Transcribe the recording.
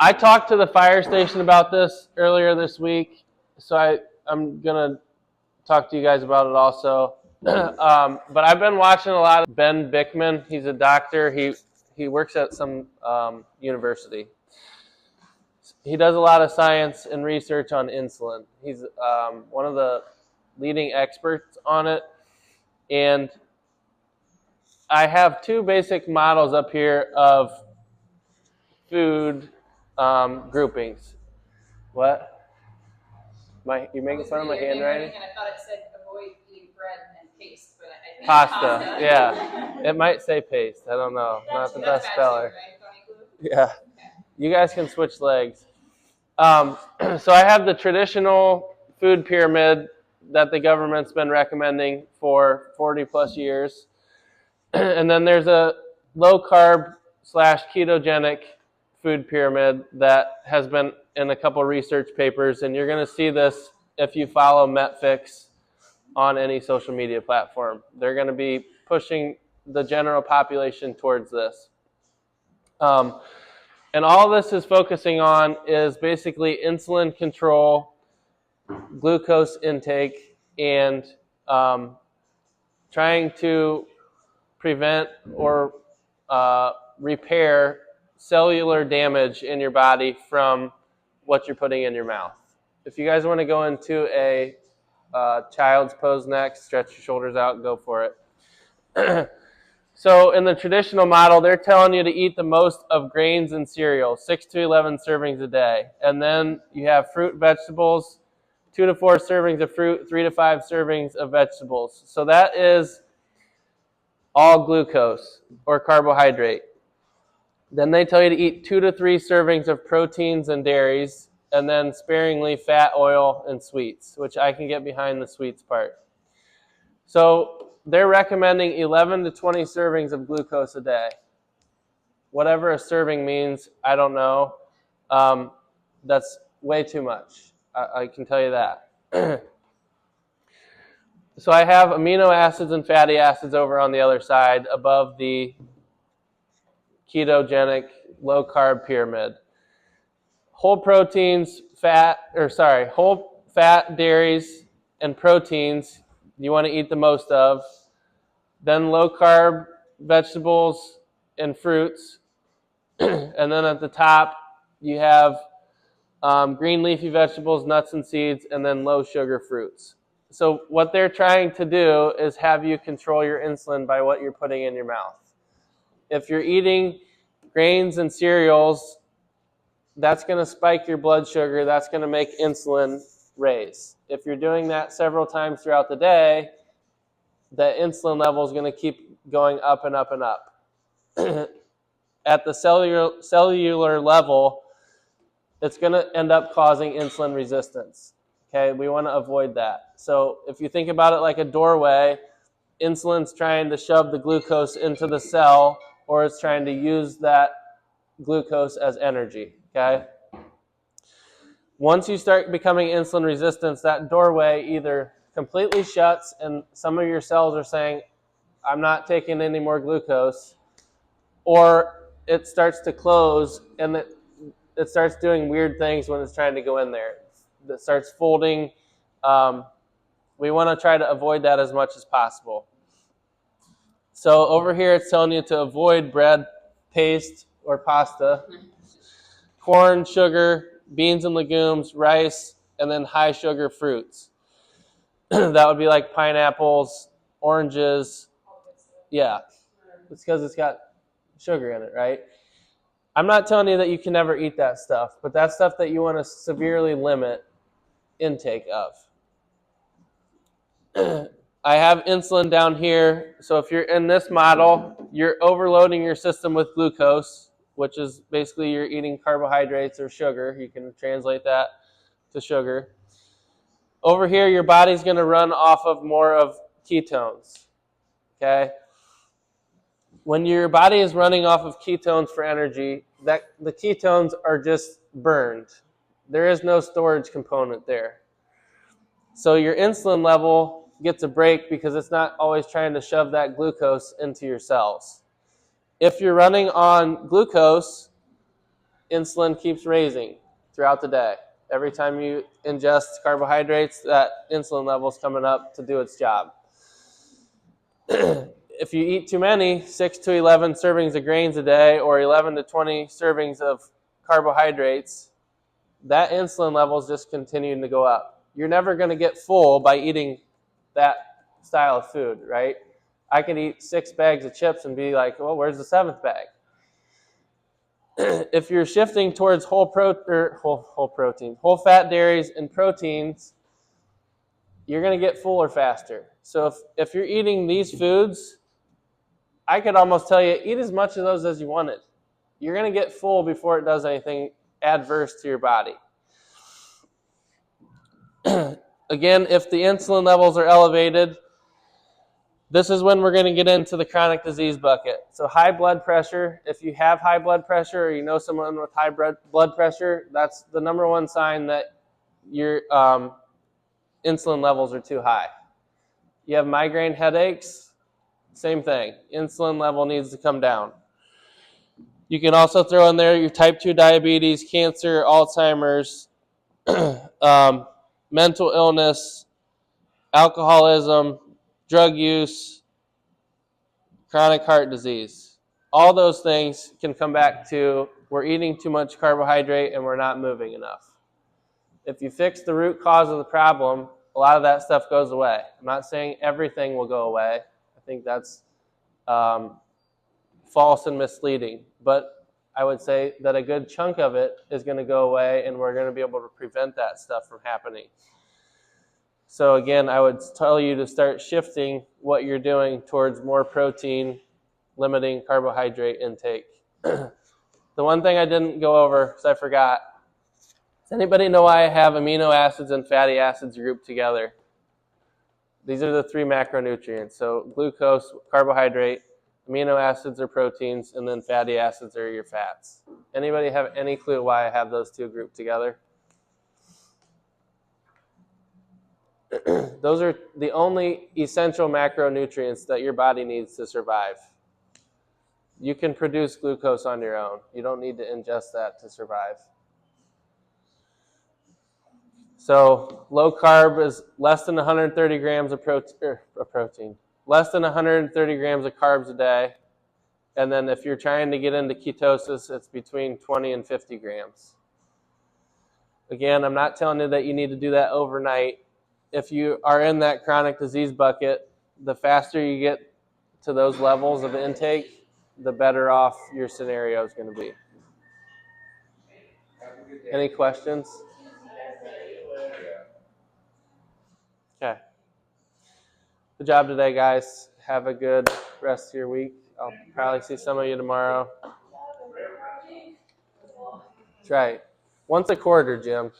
I talked to the fire station about this earlier this week, so I'm going to talk to you guys about it also. But I've been watching a lot of Ben Bickman. He's a doctor. He works at some university. He does a lot of science and research on insulin. He's one of the leading experts on it. And I have two basic models up here of food groupings. What? You're making fun of my handwriting? And I thought it said avoid eating bread and paste, but I think pasta. Yeah. It might say paste. I don't know. Not the best speller. Yeah. Okay. You guys can switch legs. So I have the traditional food pyramid that the government's been recommending for 40 plus years. And then there's a low carb / ketogenic food pyramid that has been in a couple research papers, and you're going to see this if you follow MetFix on any social media platform. They're going to be pushing the general population towards this. And all this is focusing on is basically insulin control, glucose intake, and trying to prevent or repair cellular damage in your body from what you're putting in your mouth. If you guys want to go into a child's pose next, stretch your shoulders out, go for it. So in the traditional model, they're telling you to eat the most of grains and cereals, 6 to 11 servings a day. And then you have fruit, vegetables, 2 to 4 servings of fruit, 3 to 5 servings of vegetables. So that is all glucose or carbohydrate. Then they tell you to eat 2 to 3 servings of proteins and dairies, and then sparingly fat, oil, and sweets, which I can get behind the sweets part. So they're recommending 11 to 20 servings of glucose a day. Whatever a serving means, I don't know. That's way too much. I can tell you that. So I have amino acids and fatty acids over on the other side above the ketogenic low carb pyramid. Whole fat, dairies, and proteins you want to eat the most of. Then low carb vegetables and fruits. And then at the top you have green leafy vegetables, nuts and seeds, and then low sugar fruits. So what they're trying to do is have you control your insulin by what you're putting in your mouth. If you're eating grains and cereals, that's going to spike your blood sugar. That's going to make insulin raise. If you're doing that several times throughout the day, the insulin level is going to keep going up and up and up. At the cellular level, it's going to end up causing insulin resistance. Okay, we want to avoid that. So if you think about it like a doorway, insulin's trying to shove the glucose into the cell, or it's trying to use that glucose as energy. Okay? Once you start becoming insulin resistant, that doorway either completely shuts and some of your cells are saying, I'm not taking any more glucose, or it starts to close and it starts doing weird things when it's trying to go in there. It starts folding. We want to try to avoid that as much as possible. So over here it's telling you to avoid bread, paste, or pasta, corn, sugar, beans and legumes, rice, and then high sugar fruits. That would be like pineapples, oranges. Yeah, it's because it's got sugar in it, right? I'm not telling you that you can never eat that stuff, but that's stuff that you want to severely limit intake of. I have insulin down here. So if you're in this model, you're overloading your system with glucose, which is basically you're eating carbohydrates or sugar. You can translate that to sugar. Over here, your body's going to run off of more of ketones. Okay? When your body is running off of ketones for energy, the ketones are just burned. There is no storage component there. So your insulin level gets a break because it's not always trying to shove that glucose into your cells. If you're running on glucose, insulin keeps raising throughout the day. Every time you ingest carbohydrates, that insulin level is coming up to do its job. If you eat too many, 6 to 11 servings of grains a day or 11 to 20 servings of carbohydrates, that insulin level is just continuing to go up. You're never going to get full by eating that style of food, right? I could eat 6 bags of chips and be like, well, where's the 7th bag? If you're shifting towards whole fat dairies and proteins, you're going to get fuller faster. So if you're eating these foods, I could almost tell you, eat as much of those as you wanted. You're going to get full before it does anything adverse to your body. Again, if the insulin levels are elevated, this is when we're going to get into the chronic disease bucket. So high blood pressure, if you have high blood pressure or you know someone with high blood pressure, that's the number one sign that your insulin levels are too high. You have migraine headaches, same thing. Insulin level needs to come down. You can also throw in there your type 2 diabetes, cancer, Alzheimer's, mental illness, alcoholism, drug use, chronic heart disease. All those things can come back to we're eating too much carbohydrate and we're not moving enough. If you fix the root cause of the problem, a lot of that stuff goes away. I'm not saying everything will go away. I think that's false and misleading. But I would say that a good chunk of it is going to go away and we're going to be able to prevent that stuff from happening. So again, I would tell you to start shifting what you're doing towards more protein, limiting carbohydrate intake. The one thing I didn't go over, because I forgot, does anybody know why I have amino acids and fatty acids grouped together? These are the 3 macronutrients. So glucose, carbohydrate, amino acids are proteins, and then fatty acids are your fats. Anybody have any clue why I have those 2 grouped together? Those are the only essential macronutrients that your body needs to survive. You can produce glucose on your own. You don't need to ingest that to survive. So low carb is less than 130 grams of protein, less than 130 grams of carbs a day. And then if you're trying to get into ketosis, it's between 20 and 50 grams. Again, I'm not telling you that you need to do that overnight. If you are in that chronic disease bucket, the faster you get to those levels of intake, the better off your scenario is going to be. Any questions? Okay. Good job today, guys. Have a good rest of your week. I'll probably see some of you tomorrow. That's right. Once a quarter, Jim.